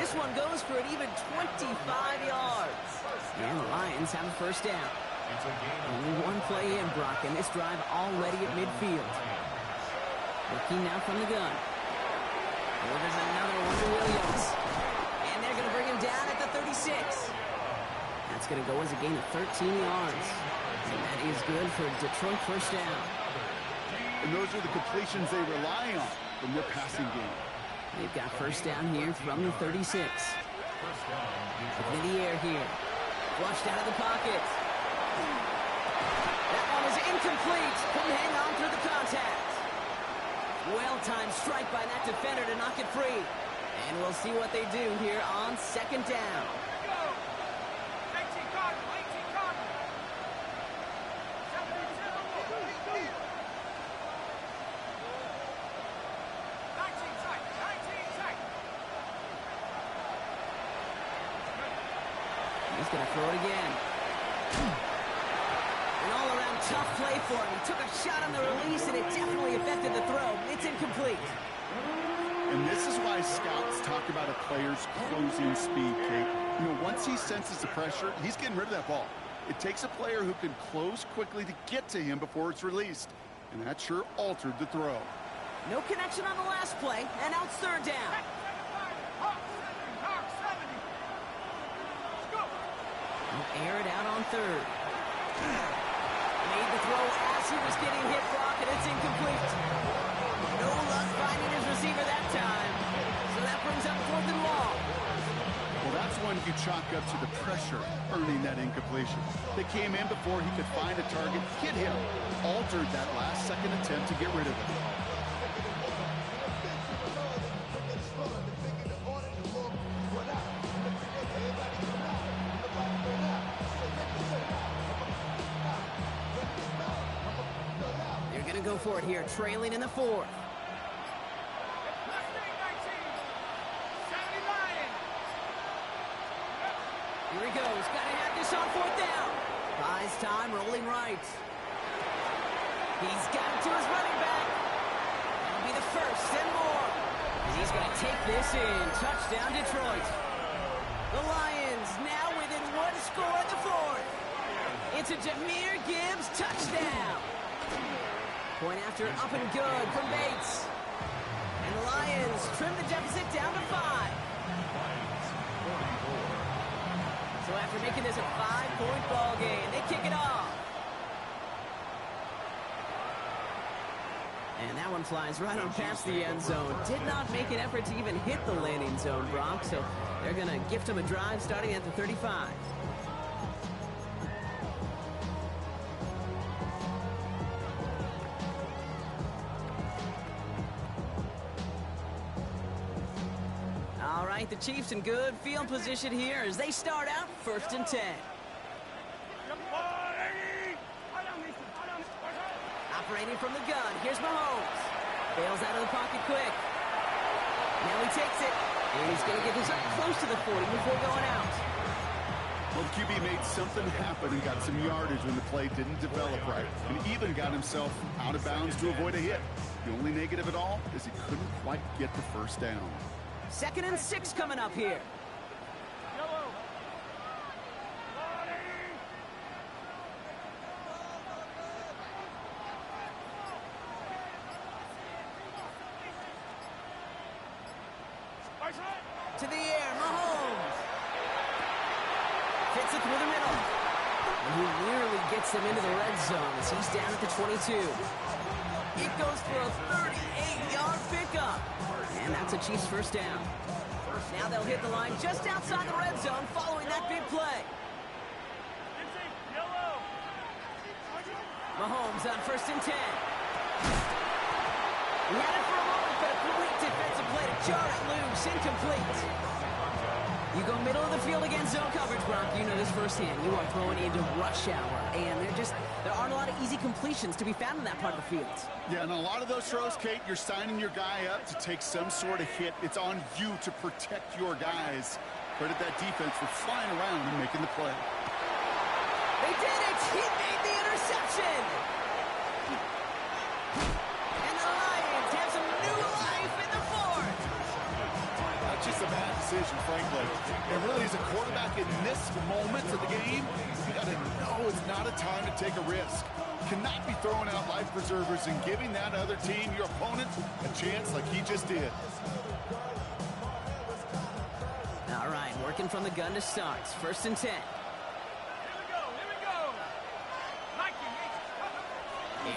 [SPEAKER 1] This one goes for an even 25 yards. And the Lions have a first down. Only one play in, Brock, and this drive already at midfield. Looking now from the gun. Oh, there's another one to Williams. And they're going to bring him down at the 36. That's going to go as a gain of 13 yards. And that is good for Detroit first down.
[SPEAKER 2] And those are the completions they rely on from their passing game.
[SPEAKER 1] They've got first down here from the 36. Up in the air here. Flushed out of the pocket. That one is incomplete. Couldn't hang on through the contact. Well-timed strike by that defender to knock it free. And we'll see what they do here on second down. He's going to throw it again. An all-around tough play for him. He took a shot on the release, and it definitely affected the throw. It's incomplete.
[SPEAKER 2] And this is why scouts talk about a player's closing speed, Kate. You know, once he senses the pressure, he's getting rid of that ball. It takes a player who can close quickly to get to him before it's released. And that sure altered the throw.
[SPEAKER 1] No connection on the last play, and now it's third down. He'll air it out on third. Made the throw as he was getting hit, Brock, and it's incomplete. No luck finding his receiver that time. So that brings up fourth and long.
[SPEAKER 2] Well, that's one you chalk up to the pressure earning that incompletion. They came in before he could find a target, hit him, altered that last-second attempt to get rid of it.
[SPEAKER 1] Go for it here, trailing in the fourth. Here he goes, gotta have this on fourth down. Buys time, rolling right. He's got it to his running back. That'll be the first and more. And he's gonna take this in. Touchdown, Detroit. The Lions now within one score in the fourth. It's a Jahmyr Gibbs touchdown. Point after up and good from Bates. And the Lions trim the deficit down to 5. So after making this a 5-point ball game, they kick it off. And that one flies right on past the end zone. Did not make an effort to even hit the landing zone, Brock. So they're going to gift him a drive starting at the 35. All right, the Chiefs in good field position here as they start out 1st and 10. Operating from the gun, here's Mahomes. Bails out of the pocket quick. Now he takes it, and he's going to get this up close to the 40 before going out.
[SPEAKER 2] Well, the QB made something happen and got some yardage when the play didn't develop right, and even got himself out of bounds to avoid a hit. The only negative at all is he couldn't quite get the first down.
[SPEAKER 1] 2nd and 6 coming up here. To the air, Mahomes. Fits it through the middle. And he nearly gets them into the red zone as he's down at the 22. It goes for a 38-yard pickup. And that's a Chiefs first down. Now they'll hit the line just outside the red zone following that big play. Mahomes on 1st and 10. He had it for a moment, but a complete defensive play to jar it loose. Incomplete. You go middle of the field against zone coverage, Brock. You know this firsthand. You are throwing into rush hour, and there aren't a lot of easy completions to be found in that part of the field.
[SPEAKER 2] Yeah, and a lot of those throws, Kate, you're signing your guy up to take some sort of hit. It's on you to protect your guys. Credit that defense for flying around and making the play.
[SPEAKER 1] They did it! He made the interception! And the Lions have some new life in the 4th.
[SPEAKER 2] That's just a bad decision, frankly. And really, as a quarterback in this moment of the game, you got to know it's not a time to take a risk. Cannot be throwing out life preservers and giving that other team, your opponent, a chance like he just did.
[SPEAKER 1] All right, working from the gun to start. 1st and 10.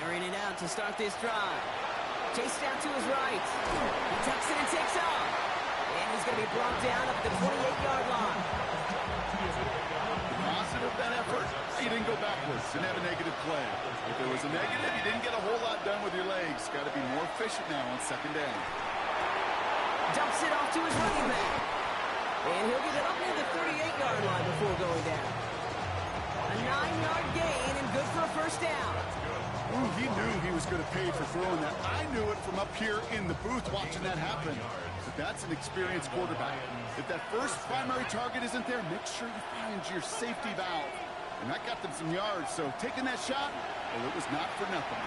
[SPEAKER 1] Airing it out to start this drive. Chased out to his right. He tucks it and takes off. And he's going to be brought down up the 28-yard line.
[SPEAKER 2] Positive that effort. You didn't go backwards. Didn't have a negative play. If there was a negative, you didn't get a whole lot done with your legs. Got to be more efficient now on 2nd down.
[SPEAKER 1] Dumps it off to his running back. And he'll get it up near the 38-yard line before going down. A 9-yard gain and good for a first down.
[SPEAKER 2] Ooh, he knew he was going to pay for throwing that. I knew it from up here in the booth watching that happen. But that's an experienced quarterback. If that first primary target isn't there, make sure you find your safety valve. And that got them some yards, so taking that shot, well, it was not for nothing.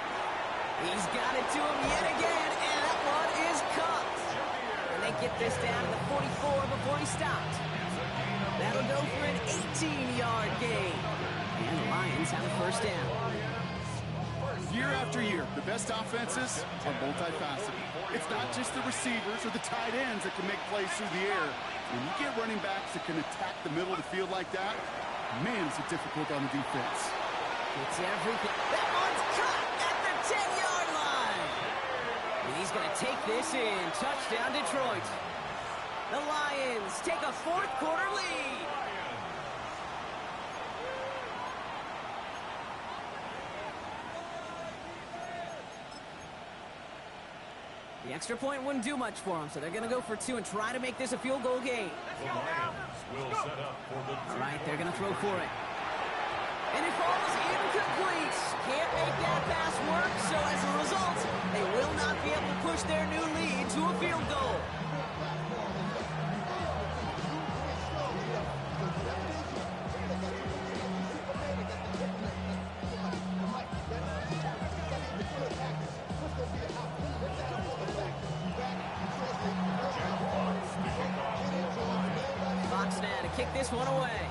[SPEAKER 1] He's got it to him yet again, and that one is caught. And they get this down to the 44 before he stopped. That'll go for an 18-yard gain. And the Lions have a first down.
[SPEAKER 2] Year after year, the best offenses are multifaceted. It's not just the receivers or the tight ends that can make plays through the air. When you get running backs that can attack the middle of the field like that, man, is it difficult on the defense.
[SPEAKER 1] It's everything. That one's cut at the 10-yard line. And he's going to take this in. Touchdown, Detroit. The Lions take a 4th quarter lead. The extra point wouldn't do much for them, so they're going to go for 2 and try to make this a field goal game.
[SPEAKER 5] The Lions will set up for the
[SPEAKER 1] All right, they're going to throw for it. And it falls incomplete. Can't make that pass work, so as a result, they will not be able to push their new lead to a field goal. Fox now to kick this one away.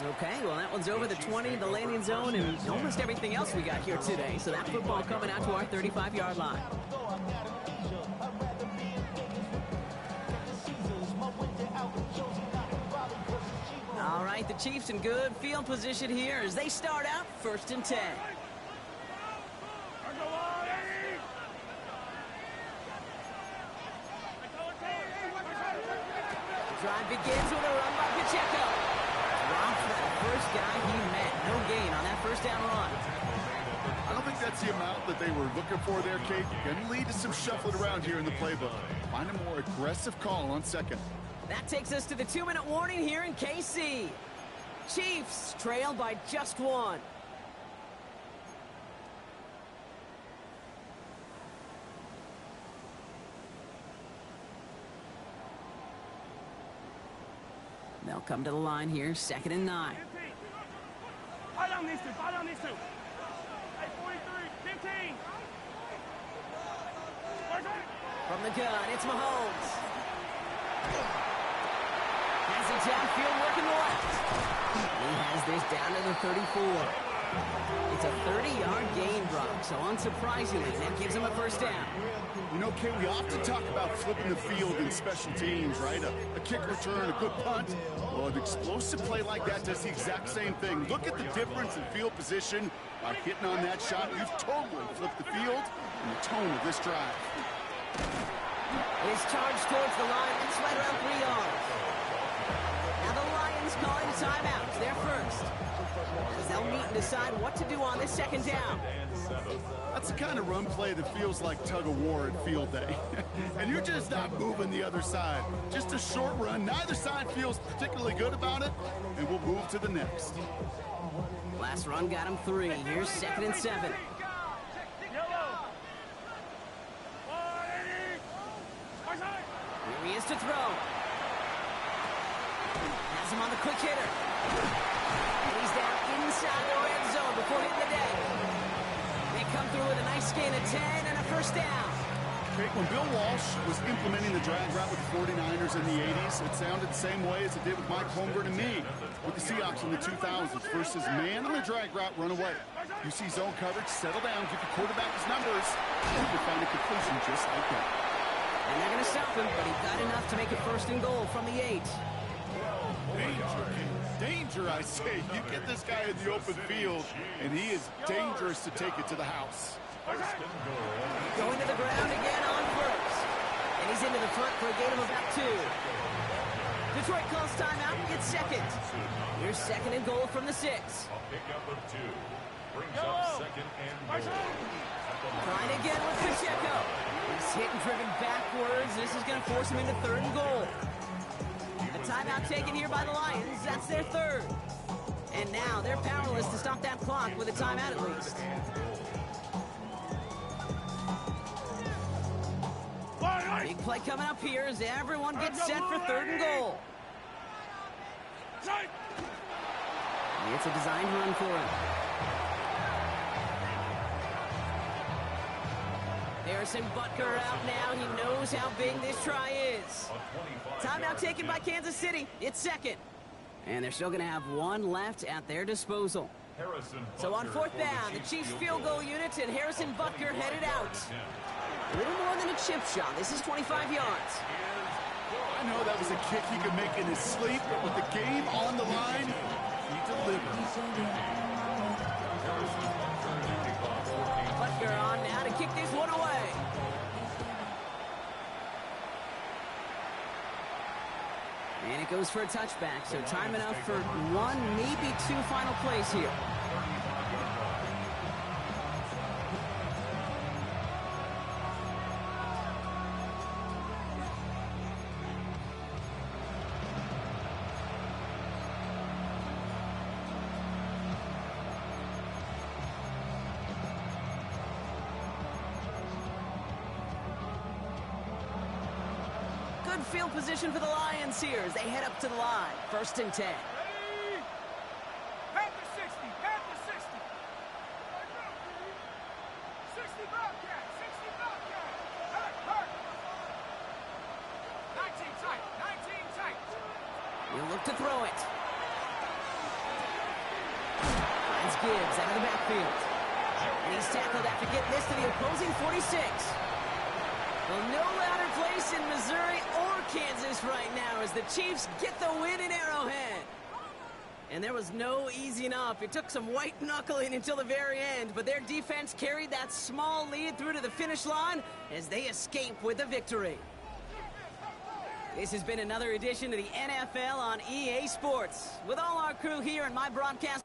[SPEAKER 1] Okay, well, that one's over the 20, the landing zone, and almost everything else we got here today. So that football coming out to our 35-yard line. All right, the Chiefs in good field position here as they start out 1st and 10. Drive begins with a run by Pacheco. Dropped for that first guy he met. No gain on that first down run.
[SPEAKER 2] I don't think that's the amount that they were looking for there, Kate. Going to lead to some shuffling around here in the playbook. Find a more aggressive call on 2nd.
[SPEAKER 1] That takes us to the 2-minute warning here in KC. Chiefs trail by just 1. They'll come to the line here, 2nd and 9.
[SPEAKER 4] Fire down these two, fire down these two. Hey, 43, 15.
[SPEAKER 1] From the gun, it's Mahomes. Has it downfield, working left. He has this down to the 34. It's a 30-yard gain drop, so unsurprisingly, that gives him a first down.
[SPEAKER 2] You know, Kate, we often talk about flipping the field in special teams, right? A kick return, a good punt. Well, an explosive play like that does the exact same thing. Look at the difference in field position. By hitting on that shot, you've totally flipped the field and the tone of this drive.
[SPEAKER 1] His charge towards the line, it's right around 3 yards. Now the Lions calling timeouts, they're first. As they'll meet and decide what to do on this 2nd down.
[SPEAKER 2] That's the kind of run play that feels like tug-of-war at field day. And you're just not moving the other side. Just a short run. Neither side feels particularly good about it, and we'll move to the next.
[SPEAKER 1] Last run got him 3. Here's 2nd and 7. Here he is to throw. Has him on the quick hitter. And he's down inside the red zone before hitting the deck. They come through with a nice gain of 10 and a first down.
[SPEAKER 2] When Bill Walsh was implementing the drag route with the 49ers in the 80s, it sounded the same way as it did with Mike Holmgren and me with the Seahawks in the 2000s versus man on the drag route, run away. You see zone coverage, settle down, give the quarterback his numbers, and you find a completion just like that.
[SPEAKER 1] And they're going to stop him, but he got enough to make it 1st and goal from the 8.
[SPEAKER 2] Danger, danger, I say. You get this guy in the open field, and he is dangerous to take it to the house.
[SPEAKER 1] Going to the ground again on 1st. And he's into the front for a gain of about 2. Detroit calls timeout, it's 2nd. Here's 2nd and goal from the 6.
[SPEAKER 5] A pickup of 2. Brings up 2nd and goal.
[SPEAKER 1] Trying again with Pacheco. He's hit and driven backwards. This is going to force him into 3rd and goal. A timeout taken here by the Lions. That's their 3rd. And now they're powerless to stop that clock with a timeout at least. Big play coming up here as everyone gets set for 3rd and goal. It's a designed run for him. Harrison Butker out now. He knows how big this try is. Timeout taken by Kansas City. It's 2nd. And they're still going to have 1 left at their disposal. So on 4th down, the Chiefs field goal unit and Harrison Butker headed out. A little more than a chip shot. This is 25 yards.
[SPEAKER 2] I know that was a kick he could make in his sleep, but with the game on the line, he delivered.
[SPEAKER 1] Butker on now to kick this one away. And it goes for a touchback, so time enough for 1, maybe 2 final plays here. Good field position for the Lions here as they head up to the line. 1st and 10.
[SPEAKER 4] Pat the 60, pat the 60. 60 Bobcat, 60 Bobcat. Hurt. 19 tight, 19 tight.
[SPEAKER 1] He'll look to throw it. It's Gibbs out of the backfield. And he's tackled after getting this to the opposing 46. Well, no louder place in Missouri or Kansas right now as the Chiefs get the win in Arrowhead. And there was no easing up. It took some white knuckling until the very end, but their defense carried that small lead through to the finish line as they escape with the victory. This has been another edition of the NFL on EA Sports. With all our crew here and my broadcast